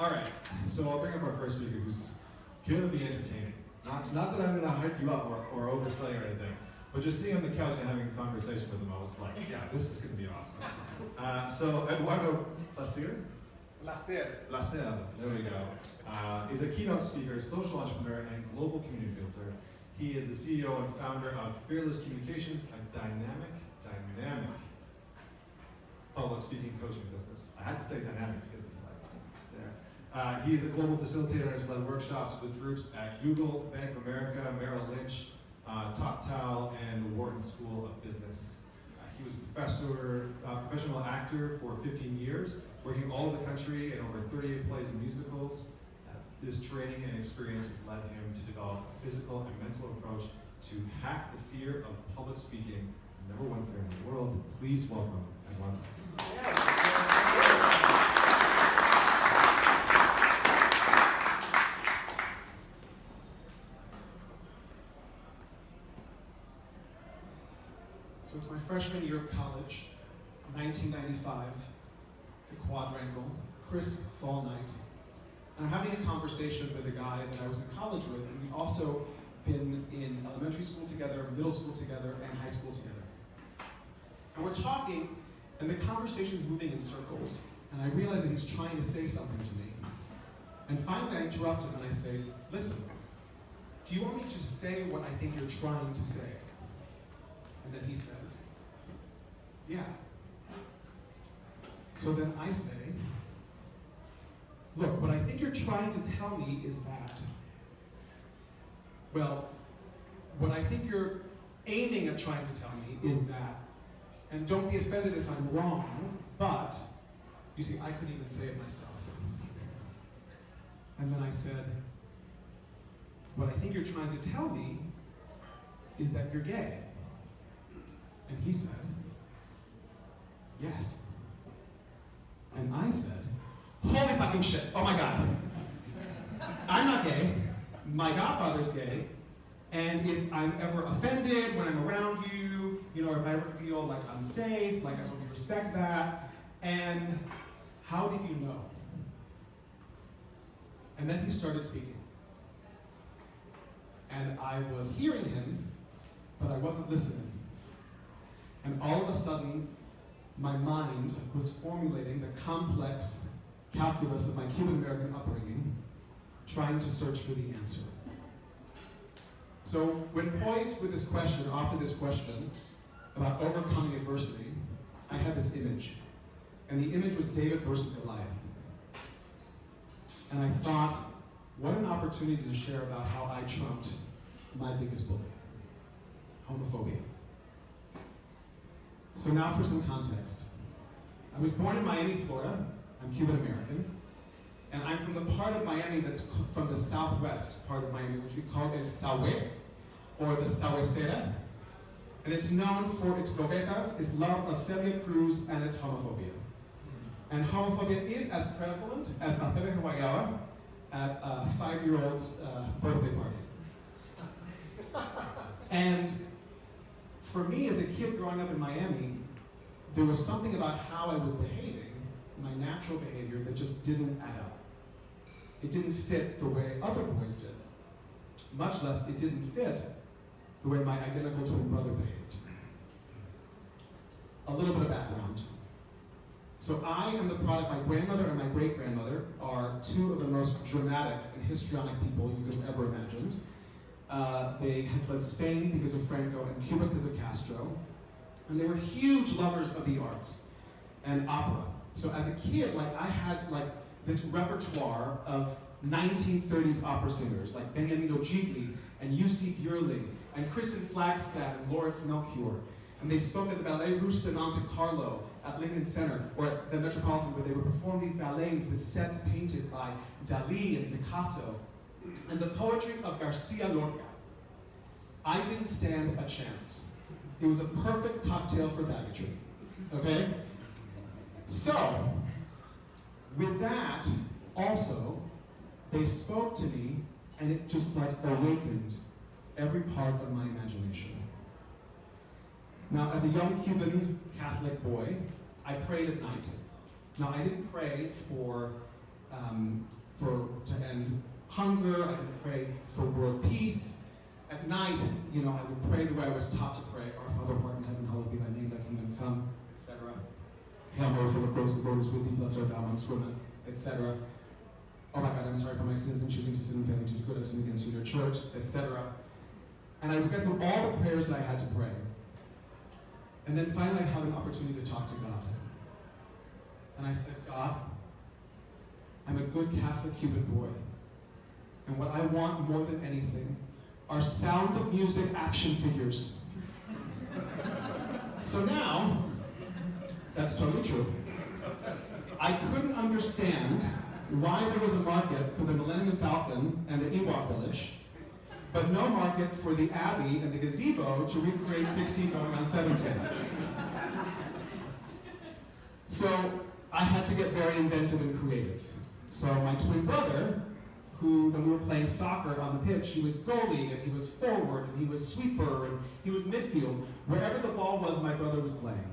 All right, so I'll bring up our first speaker who's gonna be entertaining. Not that I'm gonna hype you up or oversell or anything, but just sitting on the couch and having a conversation with him, I was like, yeah, this is gonna be awesome. So Eduardo Placer? Placer, there we go. He's a keynote speaker, social entrepreneur, and global community builder. He is the CEO and founder of Fearless Communications, a dynamic public speaking coaching business. I had to say dynamic because it's there. He's a global facilitator and has led workshops with groups at Google, Bank of America, Merrill Lynch, TopTal, and the Wharton School of Business. He was a professional actor for 15 years, working all over the country in over 38 plays and musicals. This training and experience has led him to develop a physical and mental approach to hack the fear of public speaking, the #1 fear in the world. Please welcome Eduardo. So it's my freshman year of college, 1995, the quadrangle, crisp fall night. And I'm having a conversation with a guy that I was in college with, and we'd also been in elementary school together, middle school together, and high school together. And we're talking, and the conversation's moving in circles, and I realize that he's trying to say something to me. And finally I interrupt him and I say, listen, do you want me to just say what I think you're trying to say? And then he says, yeah. So then I say, look, what I think you're trying to tell me is that, well, what I think you're aiming at trying to tell me is that, and don't be offended if I'm wrong, but, you see, I couldn't even say it myself. And then I said, what I think you're trying to tell me is that you're gay. And he said, yes. And I said, holy fucking shit, oh my God. I'm not gay, my godfather's gay, and if I'm ever offended when I'm around you, or if I ever feel like unsafe, like I hope you respect that, and how did you know? And then he started speaking. And I was hearing him, but I wasn't listening. And all of a sudden, my mind was formulating the complex calculus of my Cuban-American upbringing, trying to search for the answer. So when poised with this question, offered this question about overcoming adversity, I had this image. And the image was David versus Goliath. And I thought, what an opportunity to share about how I trumped my biggest bully, homophobia. So now for some context. I was born in Miami, Florida. I'm Cuban American. And I'm from the part of Miami that's from the southwest part of Miami, which we call El Saue, or the Saucera. And it's known for its gobetas, its love of Celia Cruz, and its homophobia. And homophobia is as prevalent as Pastel de Guayaba at a 5-year-old's birthday party. And for me, as a kid growing up in Miami, there was something about how I was behaving, my natural behavior, that just didn't add up. It didn't fit the way other boys did. Much less, it didn't fit the way my identical twin brother behaved. A little bit of background. So I am the product, my grandmother and my great-grandmother are two of the most dramatic and histrionic people you could have ever imagined. They had fled Spain because of Franco and Cuba because of Castro. And they were huge lovers of the arts and opera. So as a kid, I had this repertoire of 1930s opera singers like Beniamino Gigli and UC Björling and Kristen Flagstad and Lawrence Melchior. And they spoke at the Ballet Russe de Monte Carlo at Lincoln Center or at the Metropolitan, where they would perform these ballets with sets painted by Dali and Picasso and the poetry of Garcia Lorca. I didn't stand a chance. It was a perfect cocktail for faggotry, okay? So, with that, also, they spoke to me, and it just awakened every part of my imagination. Now, as a young Cuban Catholic boy, I prayed at night. Now, I didn't pray for to end hunger. I would pray for world peace. At night, I would pray the way I was taught to pray. Our Father who art in heaven, hallowed be thy name, thy kingdom come, etc. Hail Mary, full of grace, the Lord is with thee, blessed art thou amongst women, etc. Oh my God, I'm sorry for my sins and choosing to sin and failing to do good. I've sinned against you, your church, etc. And I would get through all the prayers that I had to pray. And then finally I'd have an opportunity to talk to God. And I said, God, I'm a good Catholic Cuban boy. And what I want more than anything are Sound of Music action figures. So now, that's totally true. I couldn't understand why there was a market for the Millennium Falcon and the Ewok Village, but no market for the Abbey and the gazebo to recreate 16 going on 17. So I had to get very inventive and creative. So my twin brother, who, when we were playing soccer on the pitch, he was goalie, and he was forward, and he was sweeper, and he was midfield. Wherever the ball was, my brother was playing.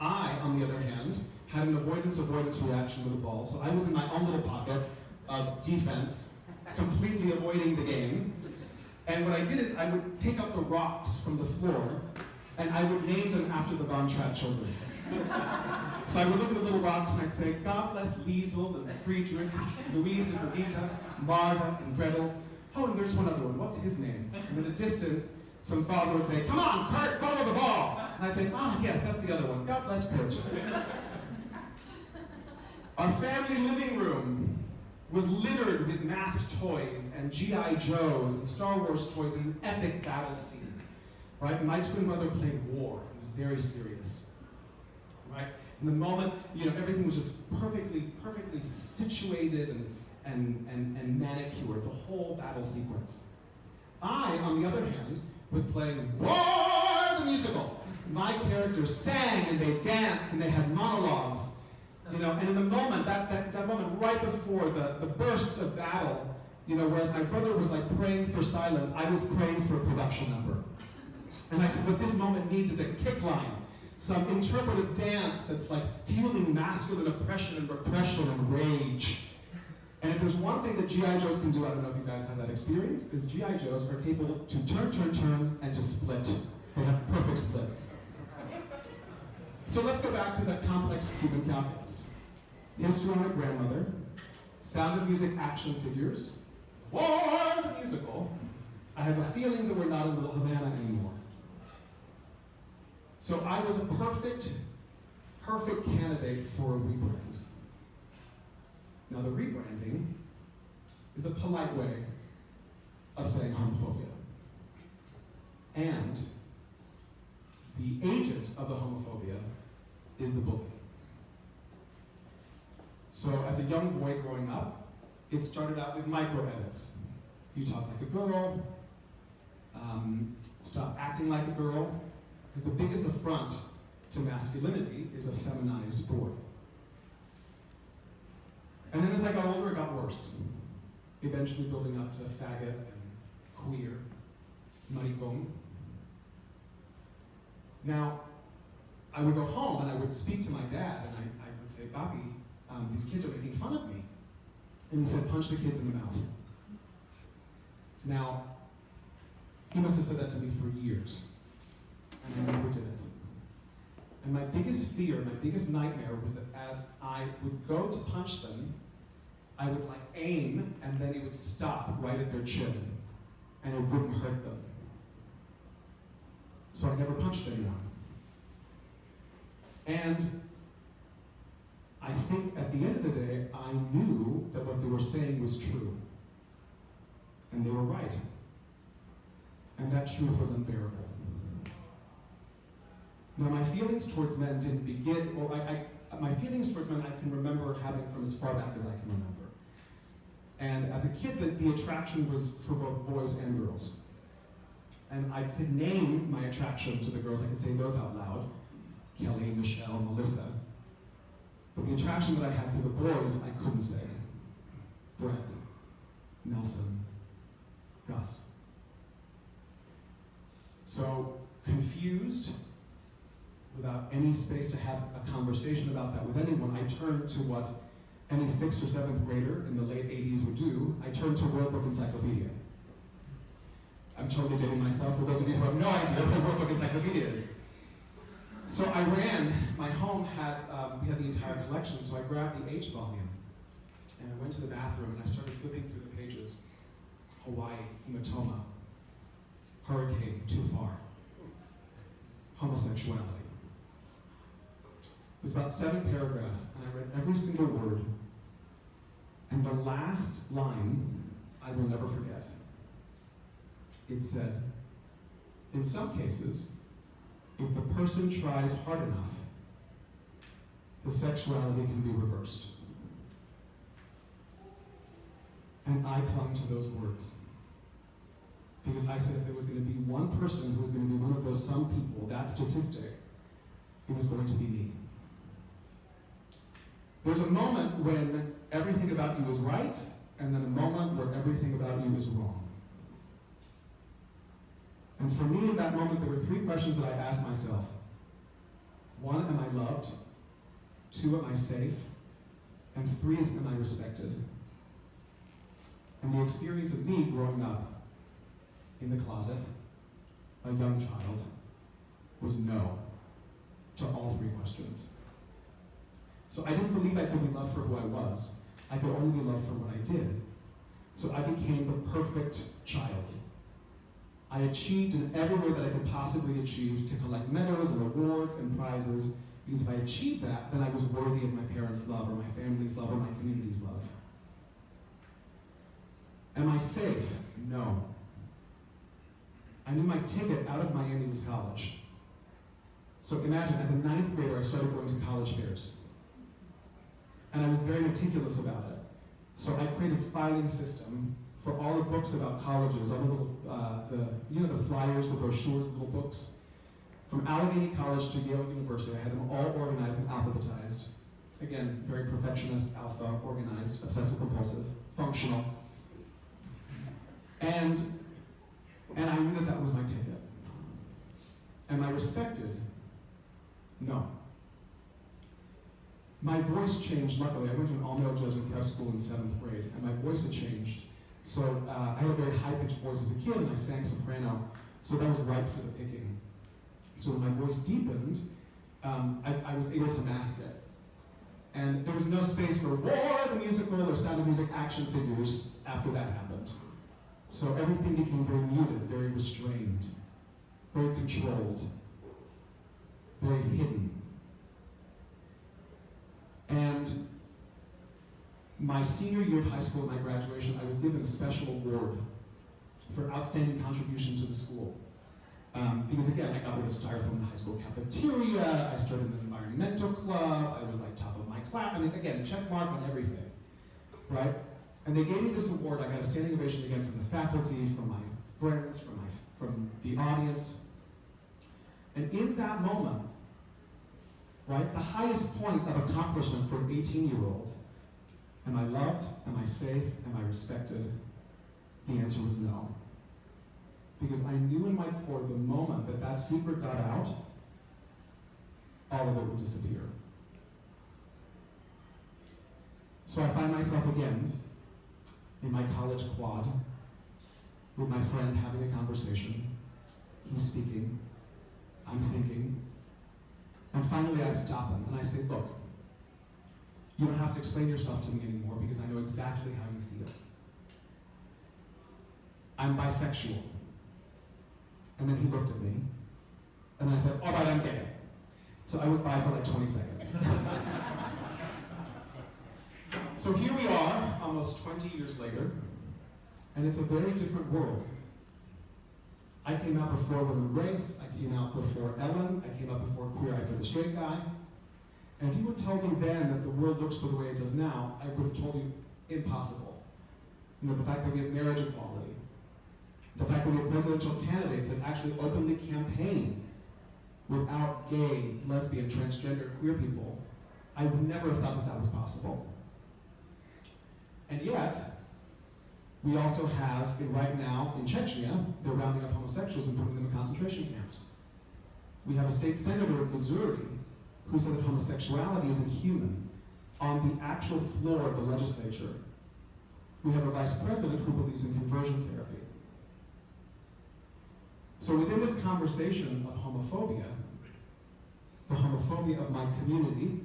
I, on the other hand, had an avoidance reaction with the ball, so I was in my own little pocket of defense, completely avoiding the game. And what I did is I would pick up the rocks from the floor, and I would name them after the Von Trapp children. So I would look at the little rocks and I'd say, God bless Liesel and Friedrich, Louise and Rosita, Marta and Gretel. Oh, and there's one other one. What's his name? And in the distance, some father would say, come on, Kurt, follow the ball. And I'd say, yes, that's the other one. God bless Kurt. Our family living room was littered with masked toys and G.I. Joes and Star Wars toys and an epic battle scene. Right? And my twin brother played war. It was very serious. Right? In the moment, everything was just perfectly situated and manicured, the whole battle sequence. I, on the other hand, was playing War the musical. My characters sang and they danced and they had monologues. And in the moment, that moment right before the burst of battle, whereas my brother was like praying for silence, I was praying for a production number. And I said, what this moment needs is a kick line. Some interpretive dance that's like fueling masculine oppression and repression and rage. And if there's one thing that G.I. Joes can do, I don't know if you guys have that experience, is G.I. Joes are capable to turn, and to split. They have perfect splits. So let's go back to the complex Cuban calculus. Histrionic grandmother, Sound of Music action figures, War the musical. I have a feeling that we're not in Little Havana anymore. So I was a perfect candidate for a rebrand. Now the rebranding is a polite way of saying homophobia. And the agent of the homophobia is the bully. So as a young boy growing up, it started out with micro edits. You talk like a girl, stop acting like a girl, because the biggest affront to masculinity is a feminized boy. And then as I got older, it got worse. Eventually building up to faggot and queer, maricón. Now, I would go home and I would speak to my dad and I would say, Papi, these kids are making fun of me. And he said, punch the kids in the mouth. Now, he must have said that to me for years. And I never did it. And my biggest fear, my biggest nightmare was that as I would go to punch them, I would aim and then it would stop right at their chin and it wouldn't hurt them. So I never punched anyone. And I think at the end of the day, I knew that what they were saying was true. And they were right. And that truth was unbearable. Now, my feelings towards men didn't begin, or my feelings towards men I can remember having from as far back as I can remember. And as a kid, the attraction was for both boys and girls. And I could name my attraction to the girls, I could say those out loud. Kelly, Michelle, Melissa. But the attraction that I had for the boys, I couldn't say. Brett, Nelson, Gus. So, confused, without any space to have a conversation about that with anyone, I turned to what any 6th or 7th grader in the late 80s would do, I turned to World Book Encyclopedia. I'm totally dating myself for those of you who have no idea what World Book Encyclopedia is. So I ran, my home had, we had the entire collection, so I grabbed the H volume, and I went to the bathroom and I started flipping through the pages. Hawaii, hematoma, hurricane, too far, homosexuality. It was about 7 paragraphs, and I read every single word. And the last line, I will never forget. It said, in some cases, if the person tries hard enough, the sexuality can be reversed. And I clung to those words. Because I said if there was going to be one person who was going to be one of those some people, that statistic, it was going to be me. There's a moment when everything about you is right, and then a moment where everything about you is wrong. And for me, in that moment, there were 3 questions that I asked myself. 1, am I loved? 2, am I safe? And 3 is, am I respected? And the experience of me growing up in the closet, a young child, was no to all 3 questions. So I didn't believe I could be loved for who I was. I could only be loved for what I did. So I became the perfect child. I achieved in every way that I could possibly achieve to collect medals and awards and prizes, because if I achieved that, then I was worthy of my parents' love, or my family's love, or my community's love. Am I safe? No. I knew my ticket out of Miami was college. So imagine, as a 9th grader, I started going to college fairs. And I was very meticulous about it. So I created a filing system for all the books about colleges, all the little, the flyers, the brochures, the little books. From Allegheny College to Yale University, I had them all organized and alphabetized. Again, very perfectionist, alpha, organized, obsessive compulsive, functional. And I knew that that was my ticket. Am I respected? No. My voice changed, luckily. I went to an all-male Jesuit prep school in 7th grade, and my voice had changed. So I had a very high-pitched voice as a kid, and I sang soprano, so that was ripe for the picking. So when my voice deepened, I was able to mask it. And there was no space for War, the musical, or Sound of Music action figures after that happened. So everything became very muted, very restrained, very controlled, very hidden. And my senior year of high school, at my graduation, I was given a special award for outstanding contribution to the school. Because again, I got rid of styrofoam in the high school cafeteria, I started an environmental club, I was like top of my class. I mean, again, check mark on everything, right? And they gave me this award. I got a standing ovation again from the faculty, from my friends, from the audience. And in that moment, right, the highest point of accomplishment for an 18-year-old, am I loved? Am I safe? Am I respected? The answer was no. Because I knew in my core the moment that that secret got out, all of it would disappear. So I find myself again in my college quad with my friend having a conversation. He's speaking, I'm thinking, and finally I stop him and I say, look, you don't have to explain yourself to me anymore because I know exactly how you feel. I'm bisexual. And then he looked at me, and I said, all right, I'm gay. So I was bi for like 20 seconds. So here we are, almost 20 years later, and it's a very different world. I came out before Will and Grace, I came out before Ellen, I came out before Queer Eye for the Straight Guy. And if you would tell me then that the world looks the way it does now, I would have told you impossible. You know, the fact that we have marriage equality, the fact that we have presidential candidates that actually openly campaign without gay, lesbian, transgender, queer people, I would never have thought that that was possible. And yet, we also have, right now in Chechnya, they're rounding up homosexuals and putting them in concentration camps. We have a state senator in Missouri who said that homosexuality is inhuman, on the actual floor of the legislature, we have a vice president who believes in conversion therapy. So within this conversation of homophobia, the homophobia of my community,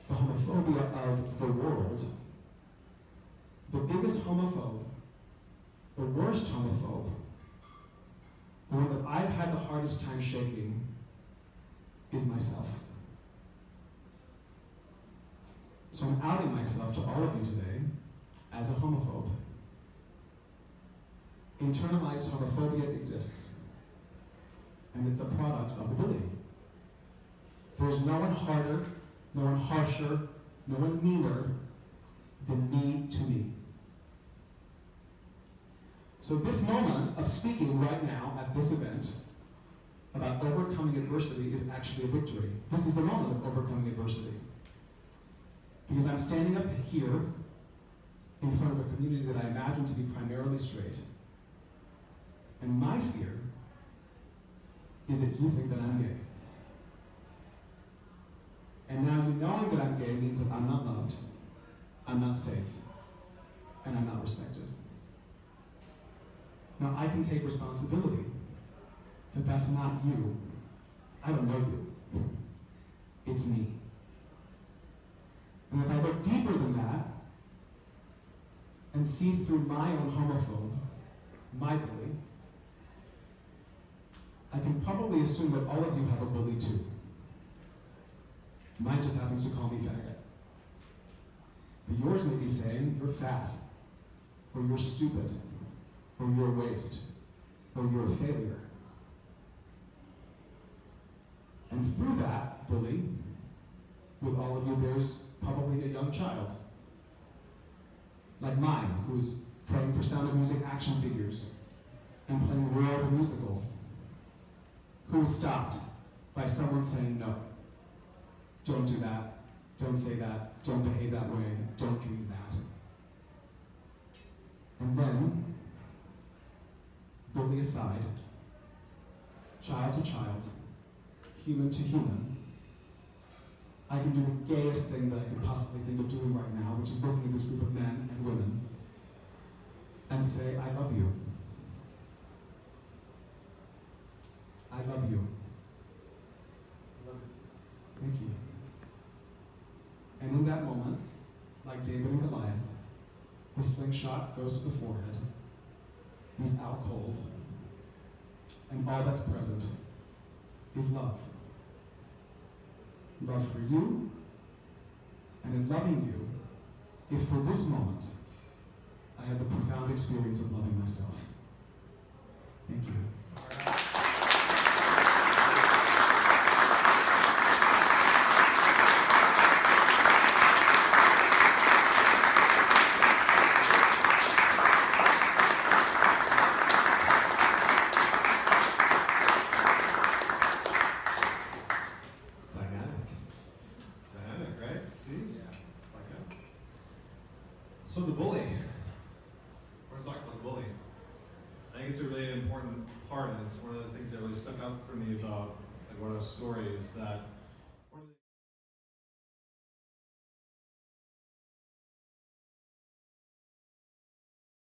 the homophobia of the world, the biggest homophobe, the worst homophobe, the one that I've had the hardest time shaking is myself. So I'm outing myself to all of you today as a homophobe. Internalized homophobia exists, and it's the product of the bullying. There's no one harder, no one harsher, no one meaner than me to me. So this moment of speaking right now at this event about overcoming adversity is actually a victory. This is the moment of overcoming adversity. Because I'm standing up here in front of a community that I imagine to be primarily straight. And my fear is that you think that I'm gay. And now you knowing that I'm gay means that I'm not loved, I'm not safe, and I'm not respected. Now I can take responsibility that that's not you. I don't know you. It's me. And if I look deeper than that and see through my own homophobe, my bully, I can probably assume that all of you have a bully too. Mine just happens to call me faggot. But yours may be saying, you're fat, or you're stupid, or you're a waste, or you're a failure. And through that bully, with all of you, there's probably a young child, like mine, who's praying for Sound of Music action figures and playing Roar the Musical, who was stopped by someone saying, no, don't do that, don't say that, don't behave that way, don't dream that. And then, bully aside, child to child, human to human, I can do the gayest thing that I could possibly think of doing right now, which is looking at this group of men and women and say, I love you. I love you. Thank you. And in that moment, like David and Goliath, the slingshot goes to the forehead. He's out cold. And all that's present is love. Love for you, and in loving you, if for this moment I had the profound experience of loving myself. Thank you. So the bully, we're going to talk about the bully. I think it's a really important part, and it's one of the things that really stuck out for me about Eduardo's story is that